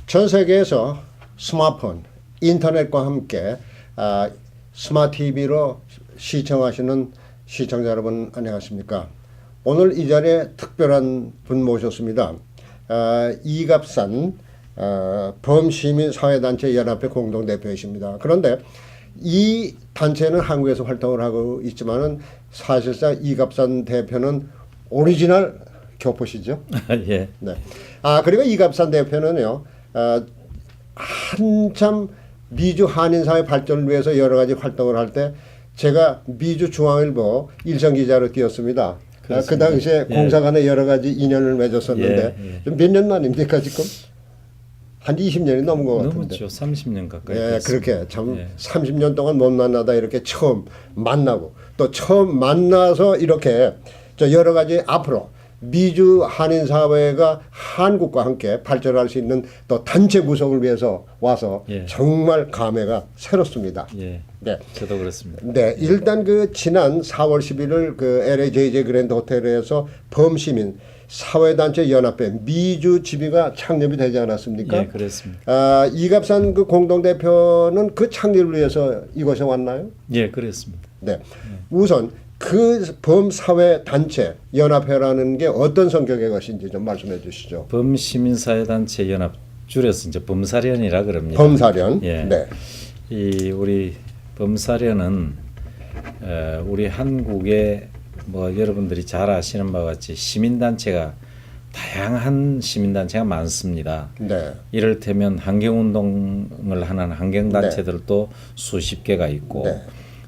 전 세계에서 스마트폰, 인터넷과 함께 스마트 TV로 시청하시는 시청자 여러분 안녕하십니까? 오늘 이 자리에 특별한 분 모셨습니다. 이갑산 범시민사회단체 연합회 공동대표이십니다. 그런데 이 단체는 한국에서 활동을 하고 있지만은 사실상 이갑산 대표는 오리지널 교포시죠? 예. 네. 그리고 이갑산 대표는요, 한참 미주 한인사회 발전을 위해서 여러 가지 활동을 할 때 제가 미주 중앙일보 일선 기자로 뛰었습니다. 그 당시에 공사 간에 여러 가지 인연을 맺었었는데 몇 년 만입니까 지금? 한 20년이 넘은 것 같은데. 넘었죠. 30년 가까이. 예, 그렇게 참 30년 동안 못 만나다 이렇게 처음 만나고 또 처음 만나서 이렇게 여러 가지 앞으로 미주 한인사회가 한국과 함께 발전할 수 있는 또 단체 구성을 위해서 와서 정말 감회가 새롭습니다. 예. 네. 저도 그렇습니다. 네. 일단 그 지난 4월 11일 그 LA JJ 그랜드 호텔에서 범시민 사회단체 연합회 미주 지비가 창립이 되지 않았습니까? 예, 그렇습니다. 이갑산 그 공동대표는 그 창립을 위해서 이곳에 왔나요? 예, 그렇습니다. 네. 우선 그 범사회단체 연합회라는 게 어떤 성격의 것인지 좀 말씀해 주시죠. 범시민사회단체 연합 줄여서 이제 범사련이라 그럽니다. 범사련. 예. 네. 이 우리 범사련은 우리 한국의 뭐 여러분들이 잘 아시는 바와 같이 시민단체가 다양한 시민단체가 많습니다. 네. 이를테면 환경운동을 하는 환경단체들도 수십 개가 있고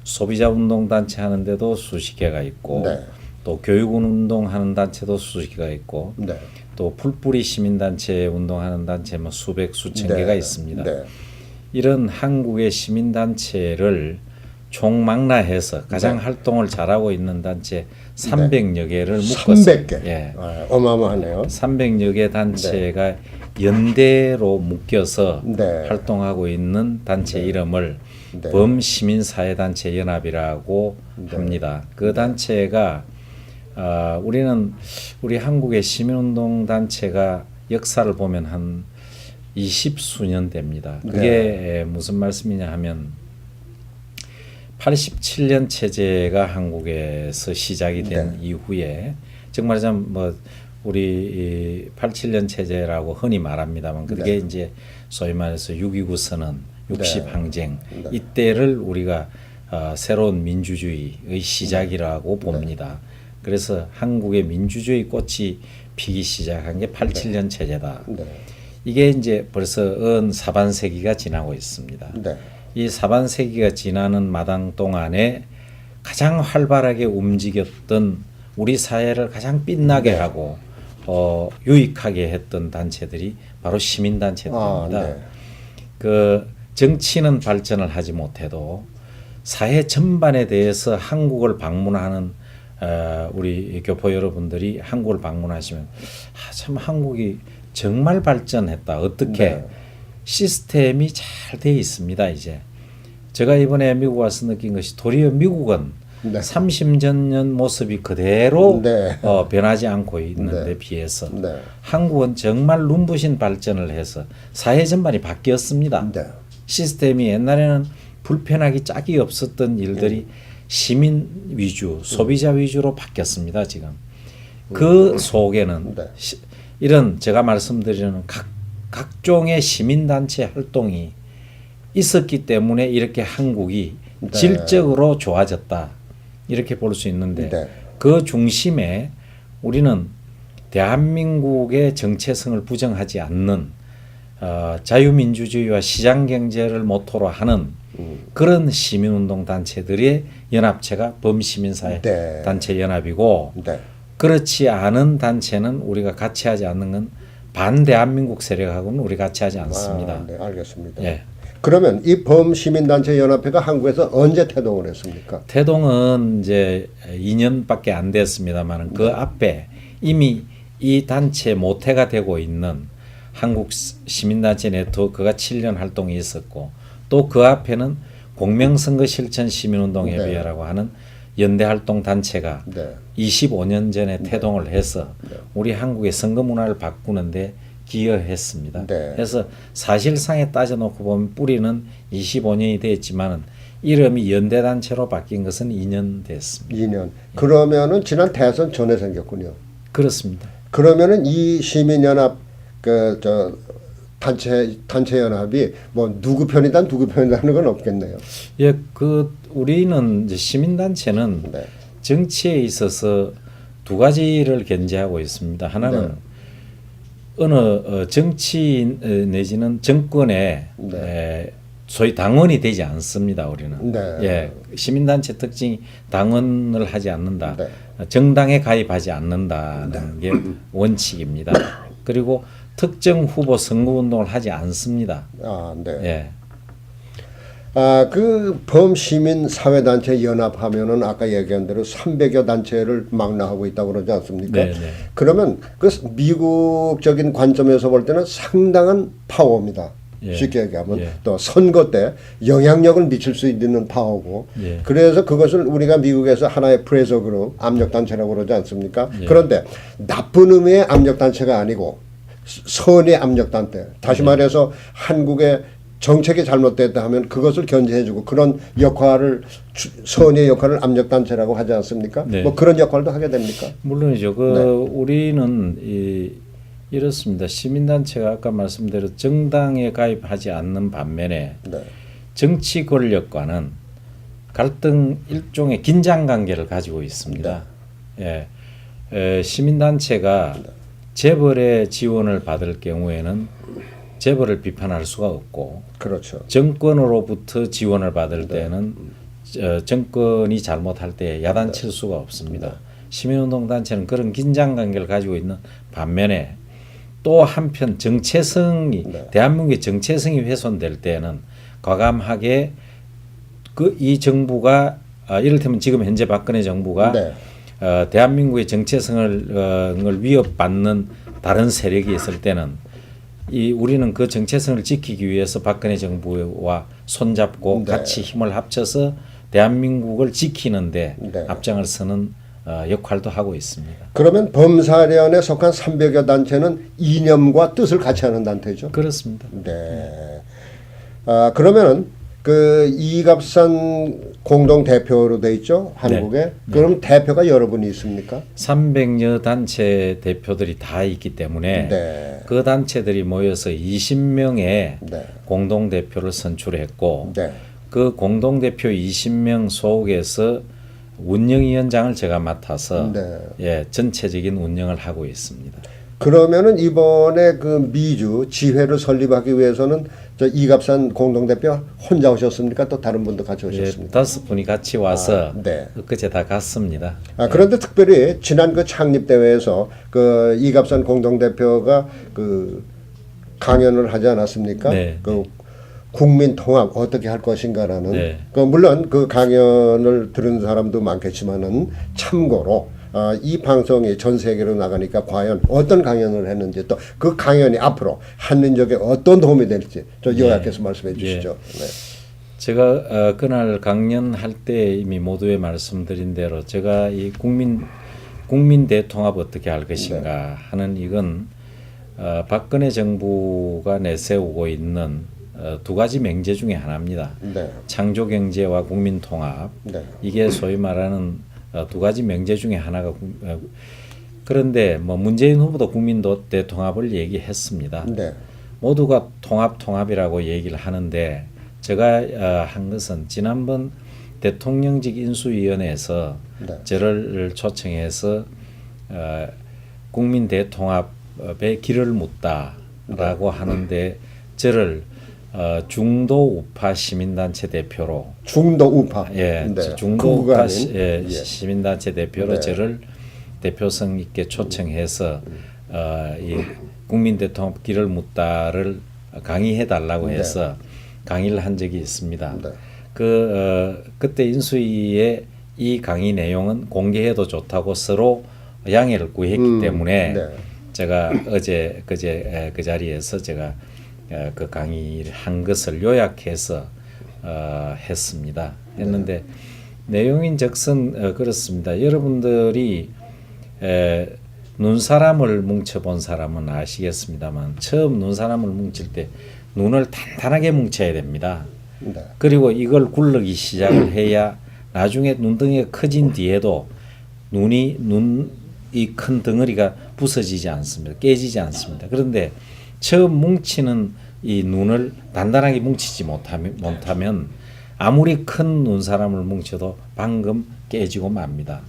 소비자운동단체 하는데도 수십 개가 있고 또 교육운동 하는 단체도 수십 개가 있고 또 풀뿌리 시민단체 운동하는 단체 뭐 수백 수천 개가 있습니다. 이런 한국의 시민단체를 총망라해서 가장 활동을 잘하고 있는 단체 300여 개를 묶었어요. 300개. 예. 어마어마하네요. 300여 개 단체가 연대로 묶여서 활동하고 있는 단체 이름을 범시민사회단체 연합이라고 합니다. 그 단체가 우리는 우리 한국의 시민운동 단체가 역사를 보면 한 20수년 됩니다. 그게 무슨 말씀이냐 하면 87년 체제가 한국에서 시작이 된 이후에 정말 뭐 우리 87년 체제라고 흔히 말합니다만 그게 이제 소위 말해서 6.29 선언, 60항쟁 이때를 우리가 새로운 민주주의의 시작이라고 봅니다. 그래서 한국의 민주주의 꽃이 피기 시작한 게 87년 체제다. 이게 이제 벌써 사반세기가 지나고 있습니다. 이 사반세기가 지나는 마당 동안에 가장 활발하게 움직였던 우리 사회를 가장 빛나게 하고 유익하게 했던 단체들이 바로 시민단체들입니다. 그 정치는 발전을 하지 못해도 사회 전반에 대해서 한국을 방문하는 우리 교포 여러분들이 한국을 방문하시면 참 한국이 정말 발전했다. 어떻게 시스템이 잘 돼 있습니다. 이제 제가 이번에 미국 와서 느낀 것이 도리어 미국은 30년 모습이 그대로 변하지 않고 있는데 비해서 한국은 정말 눈부신 발전을 해서 사회 전반이 바뀌었습니다. 시스템이 옛날에는 불편하기 짝이 없었던 일들이 시민 위주, 소비자 위주로 바뀌었습니다. 지금 그 속에는 이런 제가 말씀드리는 각종의 시민단체 활동이 있었기 때문에 이렇게 한국이 질적으로 좋아졌다 이렇게 볼 수 있는데 그 중심에 우리는 대한민국의 정체성을 부정하지 않는 자유민주주의와 시장경제를 모토로 하는 그런 시민운동 단체들의 연합체가 범시민사회 단체 연합이고 그렇지 않은 단체는 우리가 같이 하지 않는 건 반대한민국 세력하고는 우리 같이 하지 않습니다. 네, 알겠습니다. 그러면 이 범시민단체 연합회가 한국에서 언제 태동을 했습니까? 태동은 이제 2년밖에 안 됐습니다만 그 앞에 이미 이 단체 모태가 되고 있는 한국 시민단체 네트워크가 7년 활동이 있었고 또 그 앞에는 공명선거실천시민운동협의회라고 하는 연대활동 단체가 25년 전에 태동을 해서 우리 한국의 선거 문화를 바꾸는데 기여했습니다. 네. 그래서 사실상에 따져놓고 보면 뿌리는 25년이 됐지만은 이름이 연대단체로 바뀐 것은 2년 됐습니다. 2년. 그러면은 지난 대선 전에 생겼군요. 그렇습니다. 그러면은 이 시민연합 단체 연합이 뭐 누구 편이다 누구 편이다는 건 없겠네요. 예, 우리는 이제 시민단체는 네. 정치에 있어서 두 가지를 견지하고 있습니다. 하나는 어느 정치인 내지는 정권에 소위 당원이 되지 않습니다. 우리는 예, 시민단체 특징이 당원을 하지 않는다. 정당에 가입하지 않는다는 게 원칙입니다. 그리고 특정 후보 선거운동을 하지 않습니다. 예. 그 범시민 사회단체 연합하면은 아까 얘기한 대로 300여 단체를 망라하고 있다고 그러지 않습니까? 네네. 그러면 그 미국적인 관점에서 볼 때는 상당한 파워입니다. 예. 쉽게 얘기하면 또 선거 때 영향력을 미칠 수 있는 파워고 그래서 그것을 우리가 미국에서 하나의 프레저 그룹 압력단체라고 그러지 않습니까? 그런데 나쁜 의미의 압력단체가 아니고 선의 압력단체. 다시 말해서 한국의 정책이 잘못됐다 하면 그것을 견제해주고 그런 역할을 선의 역할을 압력단체라고 하지 않습니까? 네. 뭐 그런 역할도 하게 됩니까? 물론이죠. 우리는 이렇습니다. 시민단체가 아까 말씀대로 정당에 가입하지 않는 반면에 정치 권력과는 갈등 일종의 긴장 관계를 가지고 있습니다. 시민단체가 재벌의 지원을 받을 경우에는 재벌을 비판할 수가 없고, 그렇죠. 정권으로부터 지원을 받을 때는 정권이 잘못할 때 야단칠 수가 없습니다. 시민운동단체는 그런 긴장 관계를 가지고 있는 반면에 또 한편 정체성이 대한민국의 정체성이 훼손될 때는 과감하게 이 정부가 이를테면 지금 현재 박근혜 정부가 대한민국의 정체성을 위협받는 다른 세력이 있을 때는 우리는 그 정체성을 지키기 위해서 박근혜 정부와 손잡고 같이 힘을 합쳐서 대한민국을 지키는데 앞장을 서는 역할도 하고 있습니다. 그러면 범사련에 속한 300여 단체는 이념과 뜻을 같이 하는 단체죠? 그렇습니다. 네. 그러면은 그 이갑산 공동 대표로 돼 있죠 한국에. 그럼 대표가 여러분이 있습니까? 300여 단체 대표들이 다 있기 때문에 그 단체들이 모여서 20명의 공동 대표를 선출했고 그 공동 대표 20명 속에서 운영위원장을 제가 맡아서 전체적인 운영을 하고 있습니다. 그러면은 이번에 그 미주 지회를 설립하기 위해서는 저 이갑산 공동대표 혼자 오셨습니까? 또 다른 분도 같이 오셨습니까? 5분이 같이 와서 그제 다 갔습니다. 그런데 특별히 지난 그 창립 대회에서 그 이갑산 공동대표가 그 강연을 하지 않았습니까? 그 국민 통합 어떻게 할 것인가라는 그 물론 그 강연을 들은 사람도 많겠지만은 참고로 이 방송이 전 세계로 나가니까 과연 어떤 강연을 했는지 또 그 강연이 앞으로 한민족에 어떤 도움이 될지 좀 요약해서 말씀해 주시죠. 제가 그날 강연할 때 이미 모두에 말씀드린 대로 제가 이 국민 대통합 어떻게 할 것인가 하는 이건 박근혜 정부가 내세우고 있는 두 가지 맹제 중에 하나입니다. 창조경제와 국민통합. 이게 소위 말하는 두 가지 명제 중에 하나가 그런데 뭐 문재인 후보도 국민 대통합을 얘기했습니다. 모두가 통합이라고 얘기를 하는데 제가 한 것은 지난번 대통령직 인수위원회에서 저를 초청해서 국민 대통합의 길을 묻다라고 하는데 저를 중도 우파 시민단체 대표로 중도 우파 중도 우파 시민단체 대표로 저를 대표성 있게 초청해서 이 국민 대통합 길을 묻다를 강의해 달라고 해서 강의를 한 적이 있습니다. 그때 인수위에 이 강의 내용은 공개해도 좋다고 서로 양해를 구했기 때문에 제가 어제 그제 그 자리에서 제가 그 강의를 한 것을 요약해서 했습니다. 했는데 내용인즉슨 그렇습니다. 여러분들이 눈사람을 뭉쳐본 사람은 아시겠습니다만 처음 눈사람을 뭉칠 때 눈을 단단하게 뭉쳐야 됩니다. 네. 그리고 이걸 굴르기 시작을 해야 나중에 눈덩이가 커진 뒤에도 이 큰 덩어리가 부서지지 않습니다. 깨지지 않습니다. 그런데 처음 뭉치는 이 눈을 단단하게 뭉치지 못하면 아무리 큰 눈사람을 뭉쳐도 방금 깨지고 맙니다.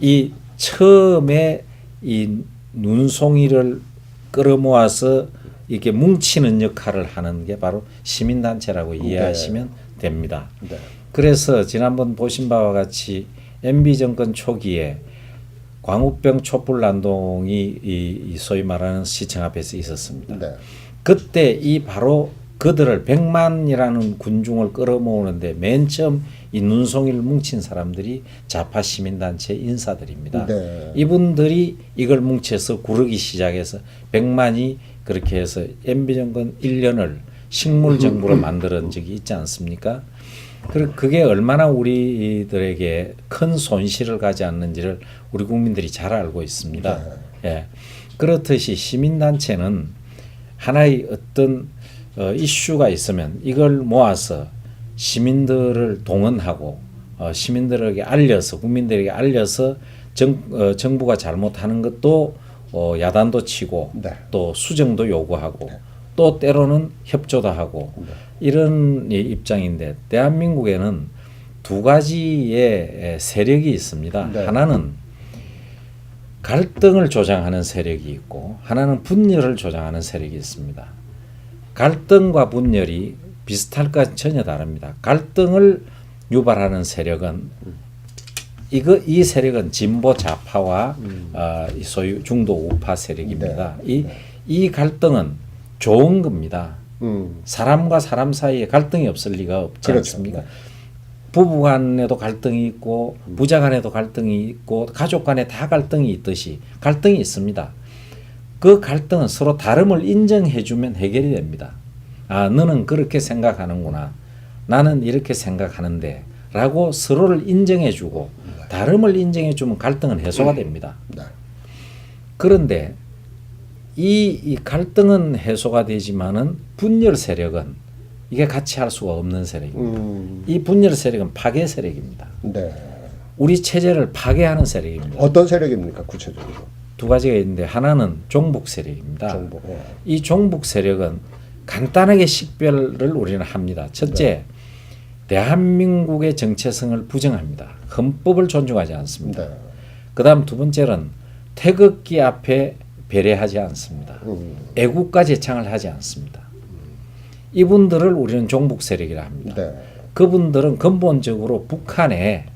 이 처음에 이 눈송이를 끌어모아서 이렇게 뭉치는 역할을 하는 게 바로 시민단체라고 이해하시면 됩니다. 네. 그래서 지난번 보신 바와 같이 MB 정권 초기에 광우병 촛불난동이 이 소위 말하는 시청 앞에서 있었습니다. 네. 그때 이 바로 그들을 100만이라는 군중을 끌어모으는데 맨 처음 이 눈송이를 뭉친 사람들이 좌파 시민단체 인사들입니다. 네. 이분들이 이걸 뭉쳐서 구르기 시작해서 100만이 그렇게 해서 MB 정권 1년을 식물 정부로 만드는 적이 있지 않습니까? 그게 얼마나 우리들에게 큰 손실을 가지 않는지를 우리 국민들이 잘 알고 있습니다. 예. 그렇듯이 시민단체는 하나의 어떤 이슈가 있으면 이걸 모아서 시민들을 동원하고 시민들에게 알려서 국민들에게 알려서 정부가 잘못하는 것도 야단도 치고 네. 또 수정도 요구하고 또 때로는 협조도 하고 이런 입장인데 대한민국에는 두 가지의 세력이 있습니다. 네. 하나는 갈등을 조장하는 세력이 있고 하나는 분열을 조장하는 세력이 있습니다. 갈등과 분열이 비슷할까 전혀 다릅니다. 갈등을 유발하는 세력은 이 세력은 진보 좌파와 소유 중도 우파 세력입니다. 이 갈등은 좋은 겁니다. 사람과 사람 사이에 갈등이 없을 리가 없지 그렇죠. 않습니까? 부부 간에도 갈등이 있고 부자 간에도 갈등이 있고 가족 간에 다 갈등이 있듯이 갈등이 있습니다. 그 갈등은 서로 다름을 인정해 주면 해결이 됩니다. 아, 너는 그렇게 생각하는구나. 나는 이렇게 생각하는데 라고 서로를 인정해 주고 다름을 인정해 주면 갈등은 해소가 됩니다. 그런데 이 갈등은 해소가 되지만은 분열 세력은 이게 같이 할 수가 없는 세력입니다. 이 분열 세력은 파괴 세력입니다. 네. 우리 체제를 파괴하는 세력입니다. 어떤 세력입니까 구체적으로? 두 가지가 있는데 하나는 종북 세력입니다. 정보. 이 종북 세력은 간단하게 식별을 우리는 합니다. 첫째, 대한민국의 정체성을 부정합니다. 헌법을 존중하지 않습니다. 네. 그다음 두 번째는 태극기 앞에 배려하지 않습니다. 애국가 제창을 하지 않습니다. 이분들을 우리는 종북 세력이라 합니다. 네. 그분들은 근본적으로 북한의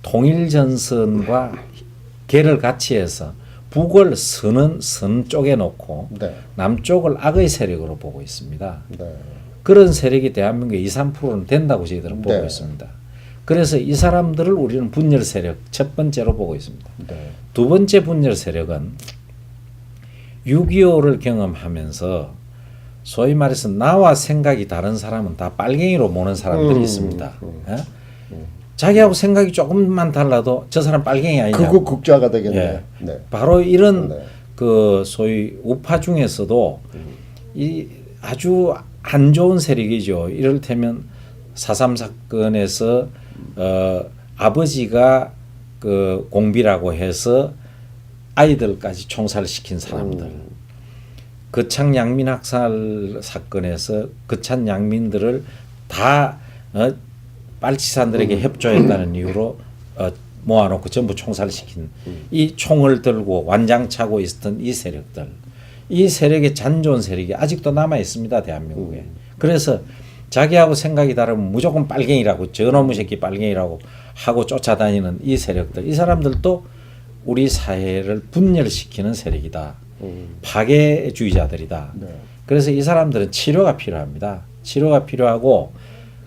통일전선과 개를 같이 해서 북을 선 쪽에 놓고 네. 남쪽을 악의 세력으로 보고 있습니다. 네. 그런 세력이 대한민국의 2, 3%는 된다고 저희들은 보고 네. 있습니다. 그래서 이 사람들을 우리는 분열 세력 첫 번째로 보고 있습니다. 네. 두 번째 분열 세력은 6.25를 경험하면서 소위 말해서 나와 생각이 다른 사람은 다 빨갱이로 모는 사람들이 있습니다. 예? 자기하고 생각이 조금만 달라도 저 사람 빨갱이 아니냐. 극우 국자가 되겠네요. 예. 네. 바로 이런 네. 그 소위 우파 중에서도 이 아주 안 좋은 세력이죠. 이를테면 4.3 사건에서 아버지가 그 공비라고 해서 아이들까지 총살시킨 사람들. 거창 양민 학살 사건에서 거창 양민들을 다 빨치산들에게 협조했다는 이유로 모아놓고 전부 총살시킨 이 총을 들고 완장 차고 있었던 이 세력들, 이 세력의 잔존 세력이 아직도 남아 있습니다, 대한민국에. 그래서 자기하고 생각이 다르면 무조건 빨갱이라고, 저놈의 새끼 빨갱이라고 하고 쫓아다니는 이 세력들, 이 사람들도 우리 사회를 분열시키는 세력이다. 파괴주의자들이다. 네. 그래서 이 사람들은 치료가 필요합니다. 치료가 필요하고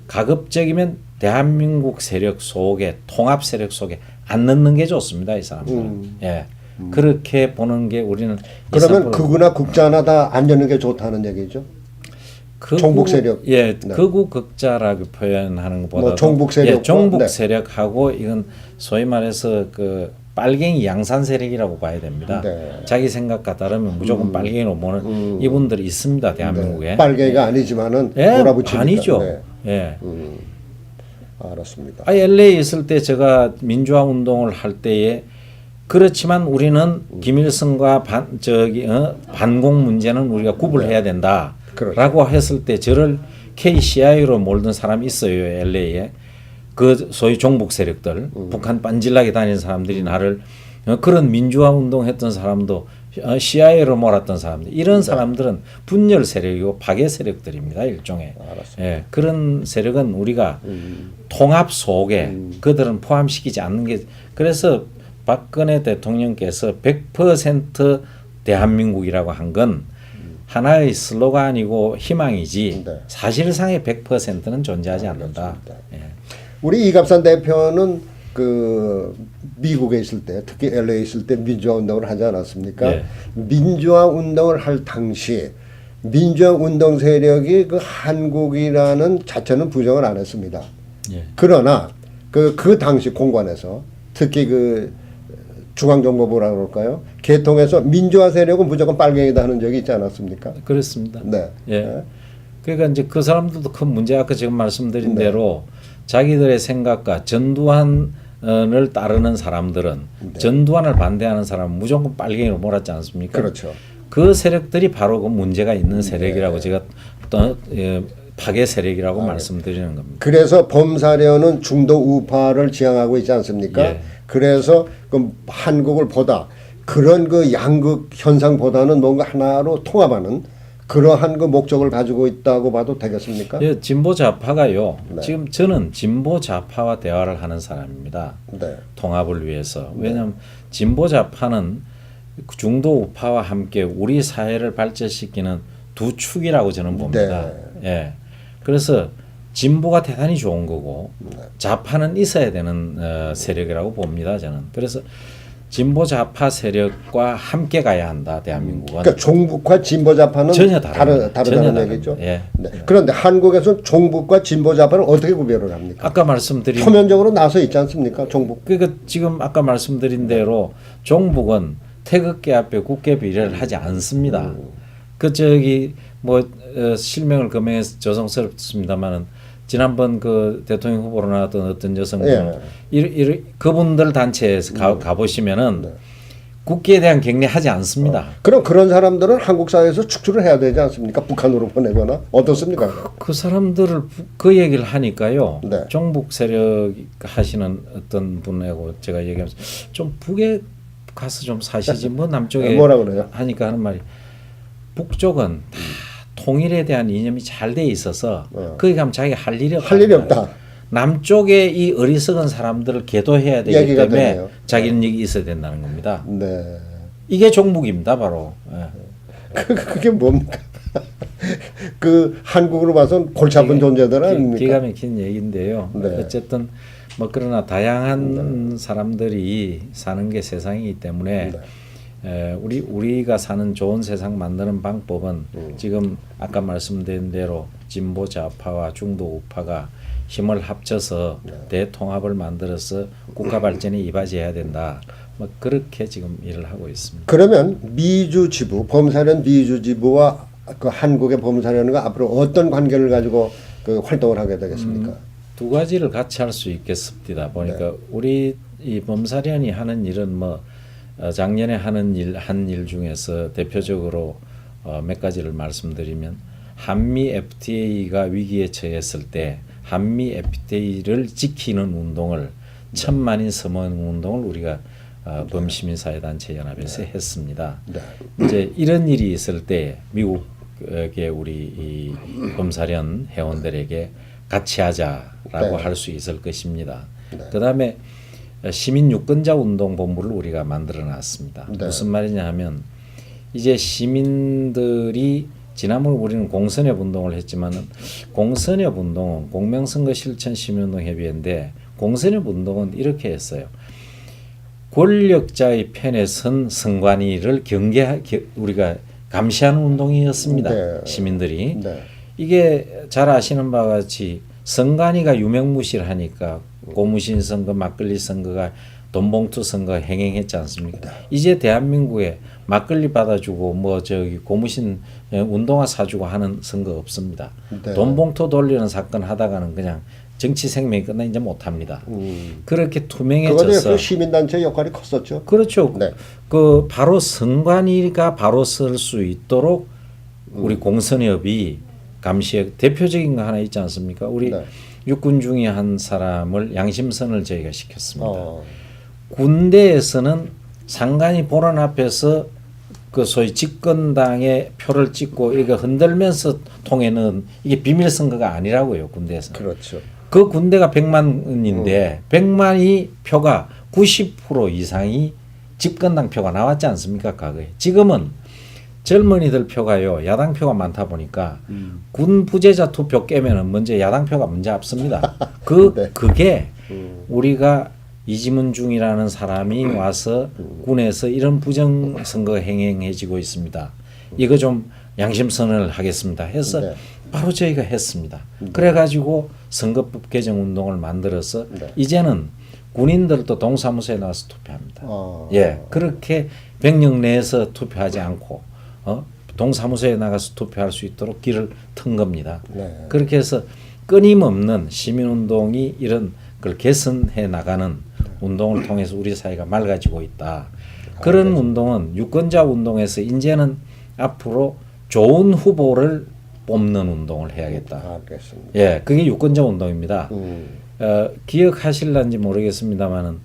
가급적이면 대한민국 세력 속에 통합 세력 속에 안 넣는 게 좋습니다. 이 사람들은. 예. 그렇게 보는 게 우리는 그러면 극우나 국자나 다 안 여는 게 좋다는 얘기죠? 종북 세력. 예, 네. 극우 극자라고 표현하는 것보다 뭐 종북 세력, 종북 네. 세력하고 이건 소위 말해서 그 빨갱이 양산 세력이라고 봐야 됩니다. 네. 자기 생각과 다르면 무조건 빨갱이로 보는 이분들이 있습니다. 대한민국에. 네. 빨갱이가 아니지만은 예, 몰아붙이니까. 아니죠. 네. 예. 알았습니다. LA에 있을 때 제가 민주화 운동을 할 때에 그렇지만 우리는 김일성과 반공 문제는 우리가 구분해야 된다라고 그렇죠. 했을 때 저를 KCIA로 몰던 사람이 있어요. LA에. 그 소위 종북 세력들 북한 빤질나게 다니는 사람들이 나를 그런 민주화 운동했던 사람도 CIA로 몰았던 사람들 이런 사람들은 분열 세력이고 파괴 세력들입니다. 일종의. 예, 그런 세력은 우리가 통합 속에 그들은 포함시키지 않는 게 그래서 박근혜 대통령께서 100% 대한민국이라고 한 건 하나의 슬로건이고 희망이지 네. 사실상의 100%는 존재하지 않는다. 예. 우리 이갑산 대표는 그 미국에 있을 때 특히 LA에 있을 때 민주화 운동을 하지 않았습니까? 네. 민주화 운동을 할 당시 민주화 운동 세력이 그 한국이라는 자체는 부정을 안 했습니다. 예. 그러나 그 당시 공관에서 특히 그 중앙정보부라 그럴까요? 개통해서 민주화 세력은 무조건 빨갱이다 하는 적이 있지 않았습니까? 그렇습니다. 네. 예. 그러니까 이제 그 사람들도 큰 문제 아까 지금 말씀드린 네. 대로 자기들의 생각과 전두환을 따르는 사람들은 전두환을 반대하는 사람은 무조건 빨갱이로 몰았지 않습니까? 그렇죠. 그 세력들이 바로 그 문제가 있는 세력이라고 제가 또 파괴 세력이라고 말씀드리는 겁니다. 그래서 범사련은 중도 우파를 지향하고 있지 않습니까? 예. 그래서 그 한국을 보다 그런 그 양극 현상보다는 뭔가 하나로 통합하는 그러한 그 목적을 가지고 있다고 봐도 되겠습니까? 예, 진보 좌파가요. 네. 지금 저는 진보 좌파와 대화를 하는 사람입니다. 네. 통합을 위해서. 왜냐하면 진보 좌파는 중도 우파와 함께 우리 사회를 발전시키는 두 축이라고 저는 봅니다. 예. 그래서 진보가 대단히 좋은 거고 좌파는 있어야 되는 세력이라고 봅니다. 저는. 그래서 진보 좌파 세력과 함께 가야 한다. 대한민국은. 그러니까 종북과 진보 좌파는 전혀 다르다는 전혀 얘기죠. 예. 네. 그런데 한국에서는 종북과 진보 좌파를 어떻게 구별을 합니까? 아까 말씀드린 표면적으로 나서 있지 않습니까? 종북. 그러니까 지금 아까 말씀드린 대로 종북은 태극기 앞에 국회 비례를 하지 않습니다. 그 저기 뭐 실명을 금해서 조성스럽습니다만은 지난번 그 대통령 후보로 나왔던 어떤 여성분 그분들 단체에서 가 보시면은 국기에 대한 격려하지 않습니다. 그럼 그런 사람들은 한국 사회에서 축출을 해야 되지 않습니까? 북한으로 보내거나 어떻습니까? 그 사람들을 그 얘기를 하니까요. 네. 종북 세력 하시는 어떤 분하고 제가 얘기하면서 좀 북에 가서 좀 사시지 뭐 남쪽에 뭐라 그래요? 하니까 하는 말이 북쪽은 다 통일에 대한 이념이 잘 돼 있어서 거기 가면 자기가 할 일이 없다. 할 일이 없다. 남쪽에 이 어리석은 사람들을 계도해야 되기 얘기가 때문에 되네요. 자기는 여기 있어야 된다는 겁니다. 네. 이게 종북입니다, 바로. 예. 그게 뭡니까? 그 한국으로 봐선 골치 아픈 존재들 아닙니까? 기가 막힌 얘기인데요. 네. 어쨌든 뭐 그러나 다양한 사람들이 사는 게 세상이기 때문에 우리가 사는 좋은 세상 만드는 방법은 지금 아까 말씀드린 대로 진보 좌파와 중도 우파가 힘을 합쳐서 대통합을 만들어서 국가 발전에 이바지해야 된다. 뭐 그렇게 지금 일을 하고 있습니다. 그러면 미주 지부, 범사련 미주 지부와 그 한국의 범사련과 앞으로 어떤 관계를 가지고 그 활동을 하게 되겠습니까? 두 가지를 같이 할 수 있겠습니다. 보니까 우리 이 범사련이 하는 일은 뭐 작년에 하는 한 일 중에서 대표적으로 몇 가지를 말씀드리면 한미 FTA가 위기에 처했을 때 한미 FTA를 지키는 운동을 천만인 서명 운동을 우리가 범시민사회단체 연합에서 했습니다. 네. 이제 이런 일이 있을 때 미국의 우리 이 범사련 회원들에게 같이 하자라고 할 수 있을 것입니다. 그다음에 시민 유권자 운동 본부를 우리가 만들어 놨습니다. 무슨 말이냐 하면 이제 시민들이 지난번 우리는 공선협 운동을 했지만은 공선협 운동은 공명선거 실천 시민운동 협의회인데 공선협 운동은 이렇게 했어요. 권력자의 편에 선 선관위를 우리가 감시하는 운동이었습니다. 네. 시민들이. 네. 이게 잘 아시는 바와 같이 선관위가 유명무실하니까 고무신 선거, 막걸리 선거가 돈봉투 선거 행행했지 않습니까? 이제 대한민국에 막걸리 받아주고 뭐 저기 고무신 운동화 사주고 하는 선거 없습니다. 네. 돈봉투 돌리는 사건 하다가는 그냥 정치 생명이 끝나 이제 못합니다. 그렇게 투명해져서 그 시민단체 역할이 컸었죠. 그렇죠. 네. 그 바로 선관위가 바로 설 수 있도록 우리 공선협이 감시에 대표적인 거 하나 있지 않습니까? 우리 네. 육군 중에 한 사람을 양심선을 저희가 시켰습니다. 어. 군대에서는 상관이 보는 앞에서 그 소위 집권당의 표를 찍고 이거 흔들면서 통해는 이게 비밀 선거가 아니라고요. 군대에서. 그렇죠. 그 군대가 100만인데 100만이 표가 90% 이상이 집권당 표가 나왔지 않습니까? 과거에. 지금은 젊은이들 표가요. 야당 표가 많다 보니까 군 부재자 투표 깨면은 먼저 야당 표가 먼저 앞섭니다. 네. 그게 우리가 이지문 중이라는 사람이 와서 군에서 이런 부정 선거 행행해지고 있습니다. 이거 좀 양심선언을 하겠습니다. 해서 네. 바로 저희가 했습니다. 그래가지고 선거법 개정 운동을 만들어서 이제는 군인들도 동사무소에 나와서 투표합니다. 예, 그렇게 병력 내에서 투표하지 않고 동사무소에 나가서 투표할 수 있도록 길을 튼 겁니다. 네. 그렇게 해서 끊임없는 시민운동이 이런 걸 개선해 나가는 운동을 통해서 우리 사회가 맑아지고 있다. 그런 운동은 유권자 운동에서 이제는 앞으로 좋은 후보를 뽑는 운동을 해야겠다. 알겠습니다. 예, 그게 유권자 운동입니다. 기억하실런지 모르겠습니다만은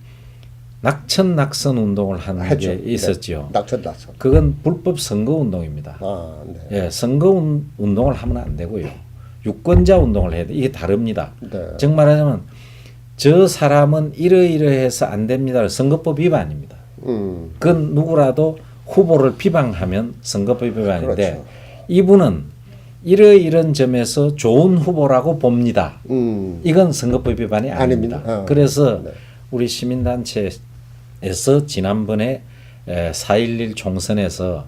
낙천 낙선 운동을 한 게 있었죠. 네. 낙천. 그건 불법 선거 운동입니다. 네. 예, 선거 운동을 하면 안 되고요. 유권자 운동을 해야 돼. 이게 다릅니다. 네. 즉 말하자면 저 사람은 이러이러해서 안 됩니다. 선거법 위반입니다. 그건 누구라도 후보를 비방하면 선거법 위반인데 그렇죠. 이분은 이런 점에서 좋은 후보라고 봅니다. 이건 선거법 위반이 아닙니다. 그래서 네. 우리 시민단체에서 지난번에 4.11 총선에서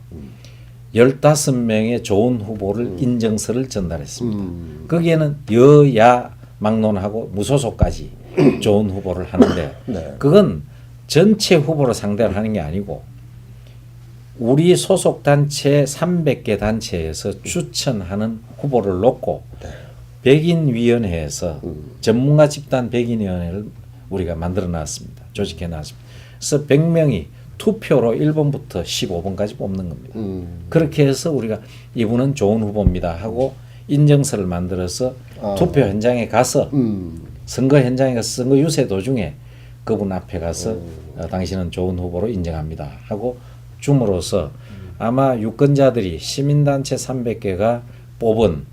15명의 좋은 후보를 인정서를 전달했습니다. 거기에는 여야 막론하고 무소속까지 좋은 후보를 하는데 네. 그건 전체 후보를 상대를 하는 게 아니고 우리 소속 단체 300개 단체에서 추천하는 후보를 놓고 백인위원회에서 전문가 집단 백인위원회를 우리가 만들어 놨습니다. 조직해 놨습니다. 그래서 100명이 투표로 1번부터 15번까지 뽑는 겁니다. 그렇게 해서 우리가 이분은 좋은 후보입니다 하고 인정서를 만들어서 투표 현장에 가서 선거 현장에 가서 선거 유세 도중에 그분 앞에 가서 당신은 좋은 후보로 인정합니다 하고 줌으로써 아마 유권자들이 시민단체 300개가 뽑은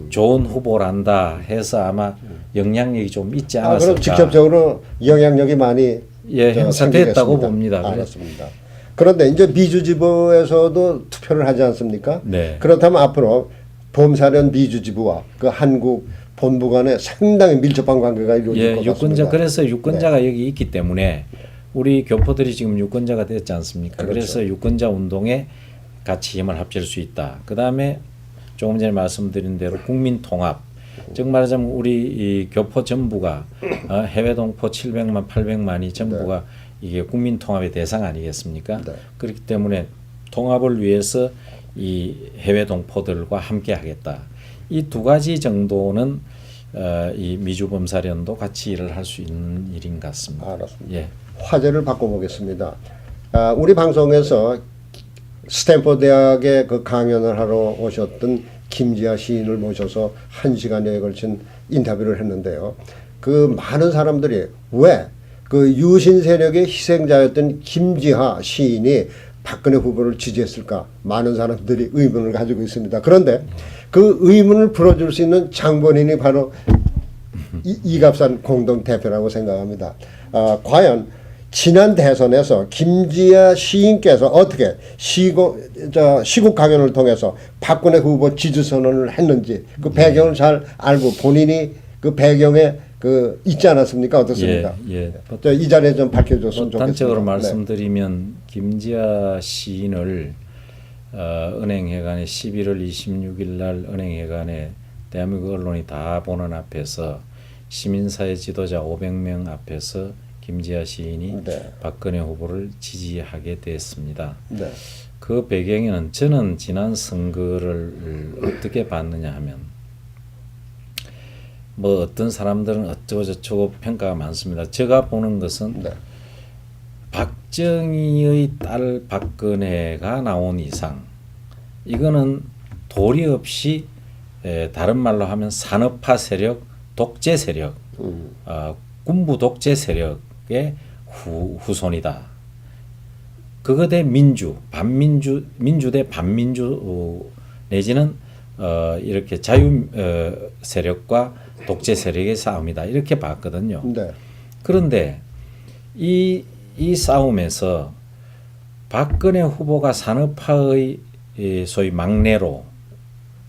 좋은 후보란다 해서 아마 영향력이 좀 있지 않았을까. 그럼 직접적으로 영향력이 많이 행사됐다고 봅니다. 알았습니다. 그런데 이제 미주지부에서도 투표를 하지 않습니까? 네. 그렇다면 앞으로 범사련 미주지부와 그 한국 본부 간에 상당히 밀접한 관계가 이루어질 것 같습니다. 그래서 유권자가 여기 있기 때문에 우리 교포들이 지금 유권자가 됐지 않습니까? 그렇죠. 그래서 유권자 운동에 같이 힘을 합칠 수 있다. 그 다음에 조금 전에 말씀드린 대로 국민 통합. 즉 말하자면 우리 이 교포 전부가 해외 동포 700만, 800만이 전부가 이게 국민 통합의 대상 아니겠습니까? 네. 그렇기 때문에 통합을 위해서 이 해외 동포들과 함께 하겠다. 이 두 가지 정도는 이 미주범사련도 같이 일을 할 수 있는 일인 것 같습니다. 알았습니다. 예. 화제를 바꿔보겠습니다. 우리 방송에서 스탠퍼드 대학에 그 강연을 하러 오셨던 김지아 시인을 모셔서 1시간여에 걸친 인터뷰를 했는데요. 그 많은 사람들이 왜 그 유신 세력의 희생자였던 김지아 시인이 박근혜 후보를 지지했을까? 많은 사람들이 의문을 가지고 있습니다. 그런데 그 의문을 풀어줄 수 있는 장본인이 바로 이갑산 공동대표라고 생각합니다. 과연 지난 대선에서 김지아 시인께서 어떻게 시국 강연을 통해서 박근혜 후보 지지 선언을 했는지 그 배경을 잘 알고 본인이 그 배경에 그 있지 않았습니까? 어떻습니까? 이 자리에 좀 밝혀줬으면 좋겠습니다. 단적으로 말씀드리면 김지아 시인을 은행회관에 11월 26일 날 은행회관에 대한민국 언론이 다 보는 앞에서 시민사회 지도자 500명 앞에서 김지아 시인이 네. 박근혜 후보를 지지하게 됐습니다. 네. 그 배경에는 저는 지난 선거를 어떻게 봤느냐 하면 뭐 어떤 사람들은 어쩌고 저쩌고 평가가 많습니다. 제가 보는 것은 네. 박정희의 딸 박근혜가 나온 이상 이거는 도리 없이 다른 말로 하면 산업화 세력, 독재 세력, 군부 독재 세력의 후손이다. 그거 대 민주, 반민주, 민주 대 반민주 내지는 이렇게 자유 세력과 독재 세력의 싸움이다. 이렇게 봤거든요. 네. 그런데 이 싸움에서 박근혜 후보가 산업화의 소위 막내로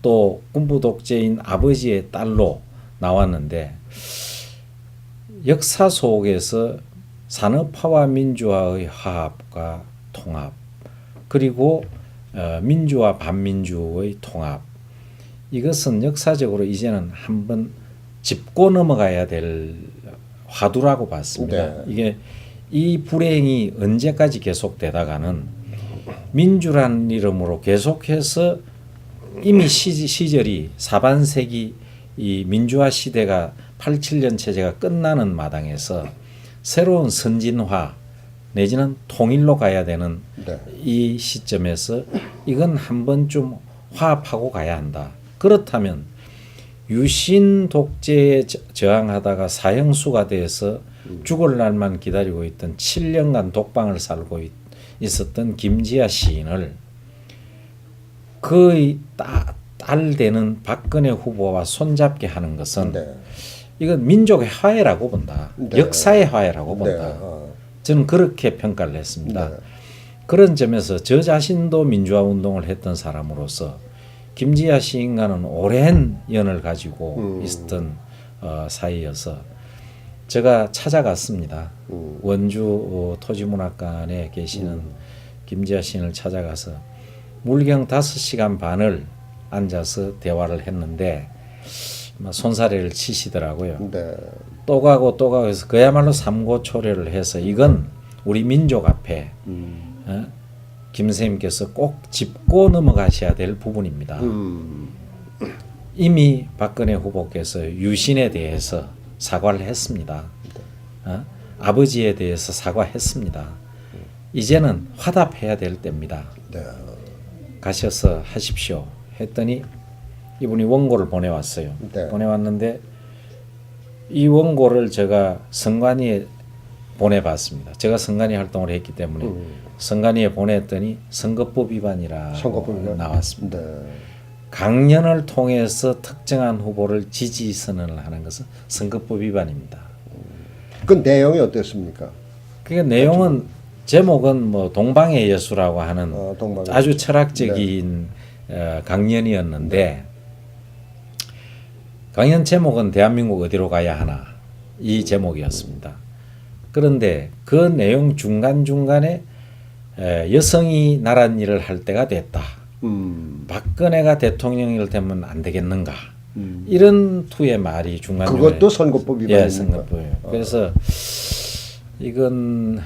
또 군부 독재인 아버지의 딸로 나왔는데 역사 속에서 산업화와 민주화의 화합과 통합 그리고 민주와 반민주의 통합 이것은 역사적으로 이제는 한번 짚고 넘어가야 될 화두라고 봤습니다. 네. 이게 이 불행이 언제까지 계속되다가는 민주란 이름으로 계속해서 이미 시절이 사반세기 이 민주화 시대가 87년 체제가 끝나는 마당에서 새로운 선진화 내지는 통일로 가야 되는 네. 이 시점에서 이건 한 번쯤 화합하고 가야 한다. 그렇다면 유신 독재에 저항하다가 사형수가 돼서 죽을 날만 기다리고 있던 7년간 독방을 살고 있었던 김지아 시인을 그의 딸 되는 박근혜 후보와 손잡게 하는 것은 네. 이건 민족의 화해라고 본다. 네. 역사의 화해라고 네. 본다. 저는 그렇게 평가를 했습니다. 네. 그런 점에서 저 자신도 민주화 운동을 했던 사람으로서 김지아 시인과는 오랜 연을 가지고 있었던 사이여서 제가 찾아갔습니다. 원주 토지문학관에 계시는 김지아 시인을 찾아가서 물경 5시간 반을 앉아서 대화를 했는데 손사래를 치시더라고요. 네. 또 가고 또 가고 해서 그야말로 삼고초려를 해서 이건 우리 민족 앞에 김 선생님께서 꼭 짚고 넘어가셔야 될 부분입니다. 이미 박근혜 후보께서 유신에 대해서 사과를 했습니다. 아버지에 대해서 사과했습니다. 이제는 화답해야 될 때입니다. 네. 가셔서 하십시오 했더니 이분이 원고를 보내왔어요. 네. 보내왔는데 이 원고를 제가 선관위에 보내봤습니다. 제가 선관위 활동을 했기 때문에 선관위에 보냈더니 선거법 위반이라 선거법 위반? 나왔습니다. 네. 강연을 통해서 특정한 후보를 지지 선언을 하는 것은 선거법 위반입니다. 그 내용이 어땠습니까? 그 내용은 제목은 뭐 동방의 예수라고 하는 동방의 아주 예수. 철학적인 강연이었는데 강연 제목은 대한민국 어디로 가야 하나 이 제목이었습니다. 그런데 그 내용 중간중간에 여성이 나란 일을 할 때가 됐다. 박근혜가 대통령이 되면 안 되겠는가. 이런 투의 말이 중간중간에 그것도 선거법 위반입니까? 예, 선거법이에요. 그래서 이건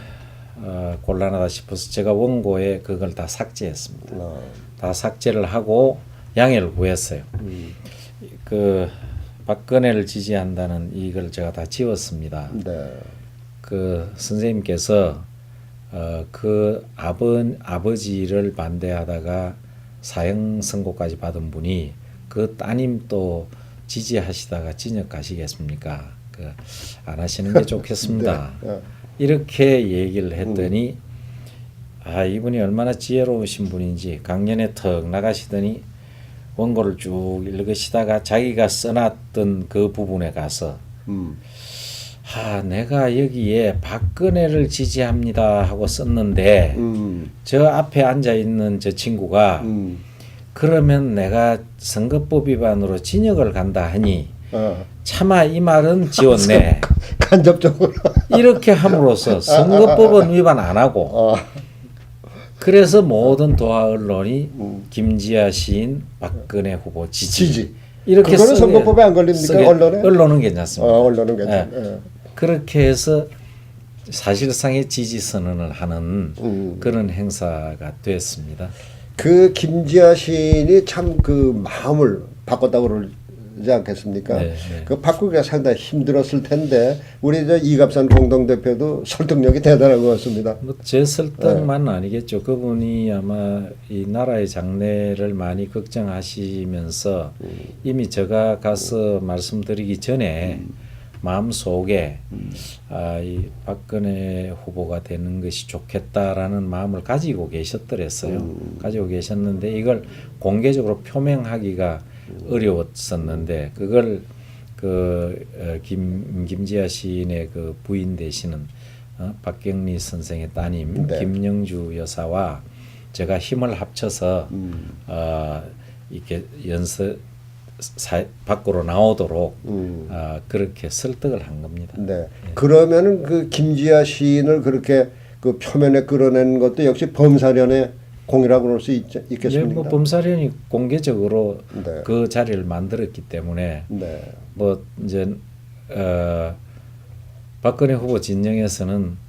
곤란하다 싶어서 제가 원고에 그걸 다 삭제했습니다. 다 삭제를 하고 양해를 구했어요. 그 박근혜를 지지한다는 이걸 제가 다 지웠습니다. 네. 그 선생님께서 그 아버지를 반대하다가 사형 선고까지 받은 분이 그 따님 또 지지하시다가 징역 가시겠습니까? 그 안 하시는 게 좋겠습니다. 네. 이렇게 얘기를 했더니 이분이 얼마나 지혜로우신 분인지 강연에 턱 나가시더니 원고를 쭉 읽으시다가 자기가 써놨던 그 부분에 가서 내가 여기에 박근혜를 지지합니다 하고 썼는데 저 앞에 앉아 있는 저 친구가 그러면 내가 선거법 위반으로 징역을 간다 하니 차마 이 말은 지웠네. 간접적으로. 이렇게 함으로써 선거법은 위반 안 하고 그래서 모든 도하 언론이 김지아 시인 박근혜 후보 지지. 이렇게 그거는 선거법에 안 걸립니까? 언론에? 언론은 괜찮습니다. 언론은 괜찮. 그렇게 해서 사실상의 지지 선언을 하는 그런 행사가 됐습니다. 그 김지아 시인이 참 그 마음을 바꿨다고 그러지 않겠습니까? 네, 네. 그 바꾸기가 상당히 힘들었을 텐데 우리 저 이갑산 공동대표도 설득력이 대단한 것 같습니다. 뭐 제 설득만은 아니겠죠. 그분이 아마 이 나라의 장래를 많이 걱정하시면서 이미 제가 가서 말씀드리기 전에 마음속에 이 박근혜 후보가 되는 것이 좋겠다라는 마음을 가지고 계셨더랬어요. 가지고 계셨는데 이걸 공개적으로 표명하기가 어려웠었는데 그걸 김지아 시인의 그 부인 되시는 박경리 선생의 따님 네. 김영주 여사와 제가 힘을 합쳐서 이렇게 밖으로 나오도록 그렇게 설득을 한 겁니다. 네. 그러면은 그 김지아 시인을 그렇게 그 표면에 끌어내는 것도 역시 범사련의 공이라고 볼 수 있겠습니까? 뭐 범사련이 공개적으로 네. 그 자리를 만들었기 때문에 네. 뭐 이제 박근혜 후보 진영에서는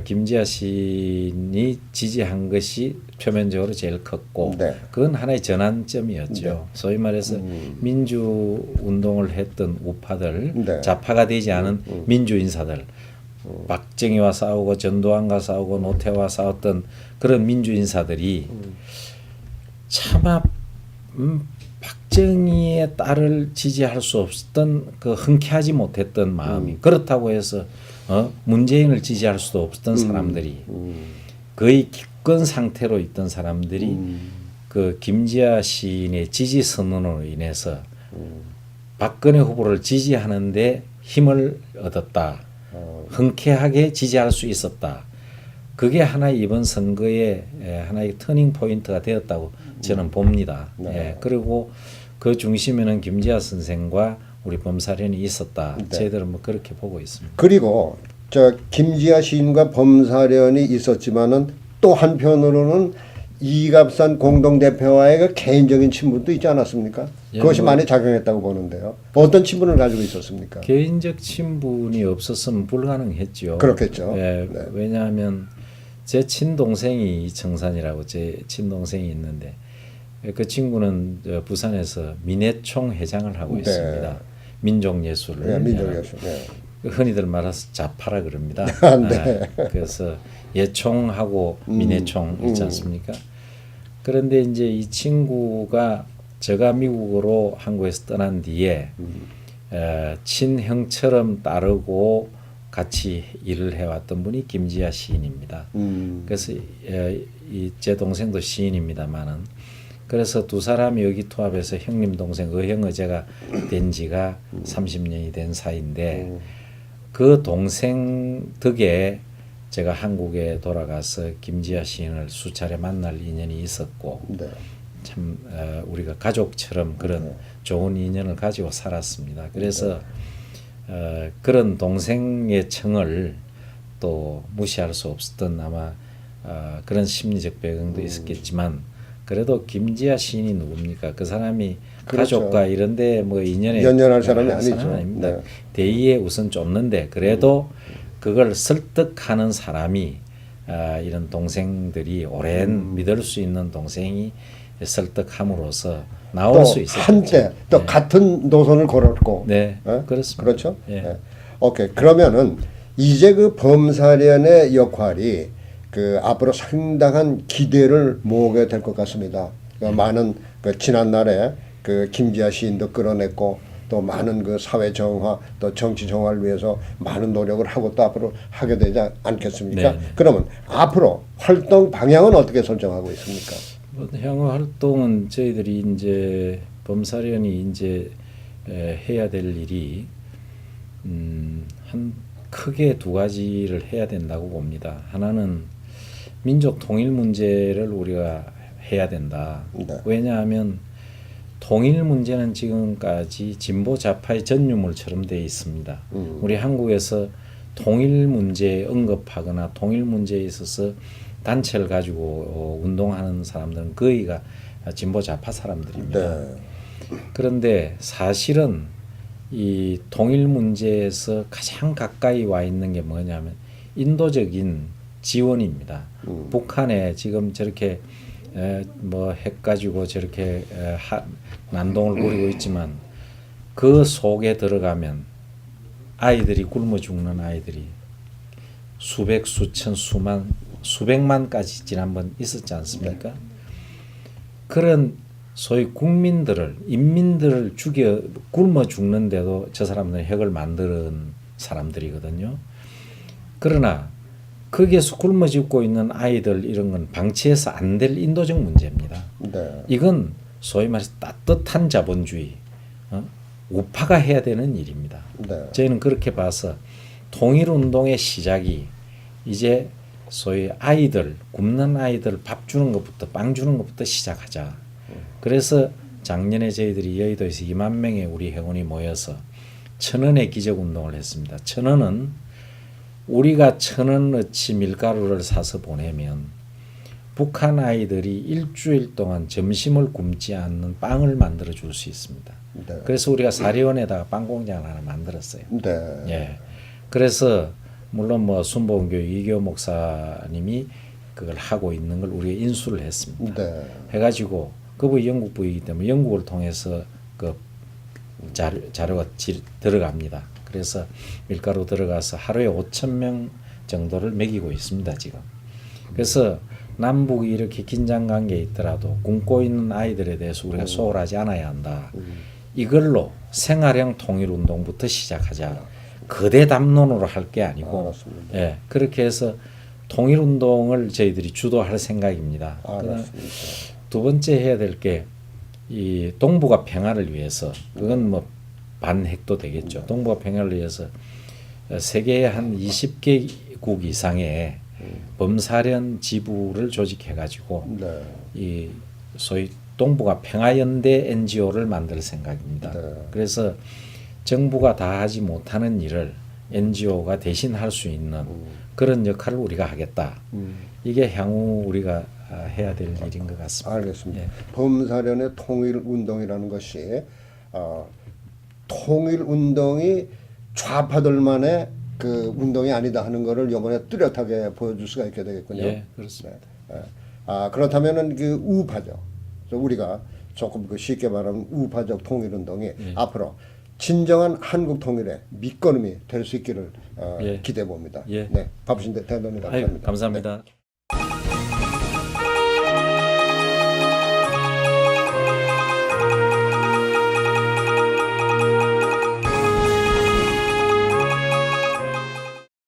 김지아 시인이 지지한 것이 표면적으로 제일 컸고 네. 그건 하나의 전환점이었죠. 네. 소위 말해서 민주 운동을 했던 우파들, 네. 좌파가 되지 않은 민주 인사들, 박정희와 싸우고 전두환과 싸우고 노태우와 싸웠던 그런 민주 인사들이 차마 박정희의 딸을 지지할 수 없었던 그 흔쾌하지 못했던 마음이 그렇다고 해서 문재인을 지지할 수도 없었던 사람들이 거의 기권 상태로 있던 사람들이 그 김지아 시인의 지지 선언으로 인해서 박근혜 후보를 지지하는데 힘을 얻었다. 흔쾌하게 지지할 수 있었다. 그게 하나의 이번 선거의 하나의 터닝 포인트가 되었다고 저는 봅니다. 네. 예, 그리고 그 중심에는 김지아 선생과 우리 범사련이 있었다. 네. 저희들은 뭐 그렇게 보고 있습니다. 그리고 저 김지아 시인과 범사련이 있었지만은 또 한편으로는 이갑산 공동대표와의 그 개인적인 친분도 있지 않았습니까? 예, 그것이 뭐 많이 작용했다고 보는데요. 어떤 친분을 가지고 있었습니까? 개인적 친분이 없었으면 불가능했죠. 그렇겠죠. 예, 네. 왜냐하면 제 친동생이 이청산이라고 제 친동생이 있는데 그 친구는 부산에서 민해총 회장을 하고 네. 있습니다. 민족예술을. 네, 민족예술. 네. 흔히들 말해서 좌파라 그럽니다. 네. 그래서 예총하고 민해총 있지 않습니까? 그런데 이제 이 친구가 제가 미국으로 한국에서 떠난 뒤에 친형처럼 따르고 같이 일을 해왔던 분이 김지아 시인입니다. 그래서 제 동생도 시인입니다만은 그래서 두 사람이 의기투합해서 형님 동생 의형의제가 된 지가 30년이 된 사이인데 그 동생 덕에 제가 한국에 돌아가서 김지아 시인을 수차례 만날 인연이 있었고 네. 참 우리가 가족처럼 그런 좋은 인연을 가지고 살았습니다. 그래서 그런 동생의 청을 또 무시할 수 없었던 아마 그런 심리적 배경도 있었겠지만 그래도 김지아 시인이 누굽니까? 그 사람이 그렇죠. 가족과 이런데 뭐 인연에 연연할 사람이 아니죠. 아닙니다. 네. 대의에 우선 쫓는데 그래도 그걸 설득하는 사람이 이런 동생들이 오랜 믿을 수 있는 동생이 설득함으로써 나올 또 수 있었죠. 한때 또 네. 같은 노선을 걸었고. 네, 예? 그렇습니다. 그렇죠. 예. 예. 오케이. 그러면은 이제 그 범사련의 역할이 그 앞으로 상당한 기대를 모으게 될 것 같습니다. 그러니까 많은 그 지난날에 그 김지아 시인도 끌어냈고 또 많은 그 사회 정화 또 정치 정화를 위해서 많은 노력을 하고 또 앞으로 하게 되지 않겠습니까? 네, 네. 그러면 앞으로 활동 방향은 어떻게 설정하고 있습니까? 뭐 향후 활동은 저희들이 이제 범사련이 이제 해야 될 일이 한 크게 두 가지를 해야 된다고 봅니다. 하나는 민족 통일 문제를 우리가 해야 된다. 네. 왜냐하면 통일 문제는 지금까지 진보 좌파의 전유물처럼 되어 있습니다. 우리 한국에서 통일 문제에 언급하거나 통일 문제에 있어서 단체를 가지고 운동하는 사람들은 거의가 진보 좌파 사람들입니다. 네. 그런데 사실은 이 통일 문제에서 가장 가까이 와 있는 게 뭐냐면 인도적인 지원입니다. 북한에 지금 저렇게 뭐 핵 가지고 저렇게 난동을 부리고 있지만 그 속에 들어가면 아이들이 굶어 죽는 아이들이 수백, 수천, 수만, 수백만까지 지난번 있었지 않습니까? 네. 그런 소위 국민들을 인민들을 죽여 굶어 죽는데도 저 사람들은 핵을 만드는 사람들이거든요. 그러나 거기에서 굶어 죽고 있는 아이들 이런 건 방치해서 안 될 인도적 문제입니다. 네. 이건 소위 말해서 따뜻한 자본주의, 우파가 해야 되는 일입니다. 네. 저희는 그렇게 봐서 통일운동의 시작이 이제 소위 아이들, 굶는 아이들 밥 주는 것부터 빵 주는 것부터 시작하자. 그래서 작년에 저희들이 여의도에서 2만 명의 우리 회원이 모여서 1,000원의 기적운동을 했습니다. 1,000원은 우리가 1,000원어치 밀가루를 사서 보내면 북한 아이들이 일주일 동안 점심을 굶지 않는 빵을 만들어 줄 수 있습니다. 네. 그래서 우리가 사리원에다가 빵 공장을 하나 만들었어요. 네. 예. 그래서 물론 뭐 순복음교회 이교 목사님이 그걸 하고 있는 걸 우리가 인수를 했습니다. 네. 해가지고 그분이 영국 부이기 때문에 영국을 통해서 그 자료가 들어갑니다. 그래서 밀가루 들어가서 하루에 5,000명 정도를 먹이고 있습니다, 지금. 그래서 남북이 이렇게 긴장 관계에 있더라도 굶고 있는 아이들에 대해서 우리가 소홀하지 않아야 한다. 이걸로 생활형 통일운동부터 시작하자. 거대 담론으로 할 게 아니고, 알았습니다. 예, 그렇게 해서 통일운동을 저희들이 주도할 생각입니다. 알았습니다. 두 번째 해야 될 게 이 동북아 평화를 위해서 그건 뭐 반핵도 되겠죠. 동북아 평화를 위해서 세계의 한 20개국 이상의 범사련 지부를 조직해 가지고 네. 이 소위 동북아 평화연대 NGO를 만들 생각입니다. 네. 그래서 정부가 다 하지 못하는 일을 NGO가 대신 할 수 있는 그런 역할을 우리가 하겠다. 이게 향후 우리가 해야 될 일인 것 같습니다. 알겠습니다. 예. 범사련의 통일운동이라는 것이 통일운동이 좌파들만의 그 운동이 아니다 하는 것을 이번에 뚜렷하게 보여줄 수가 있게 되겠군요. 예, 그렇습니다. 네. 그렇다면은 그 우파죠. 그래서 우리가 조금 그 쉽게 말하면 우파적 통일운동이 앞으로 진정한 한국 통일의 밑거름이 될 수 있기를 기대해 봅니다. 예. 네, 바쁘신데 대단히 감사합니다. 감사합니다.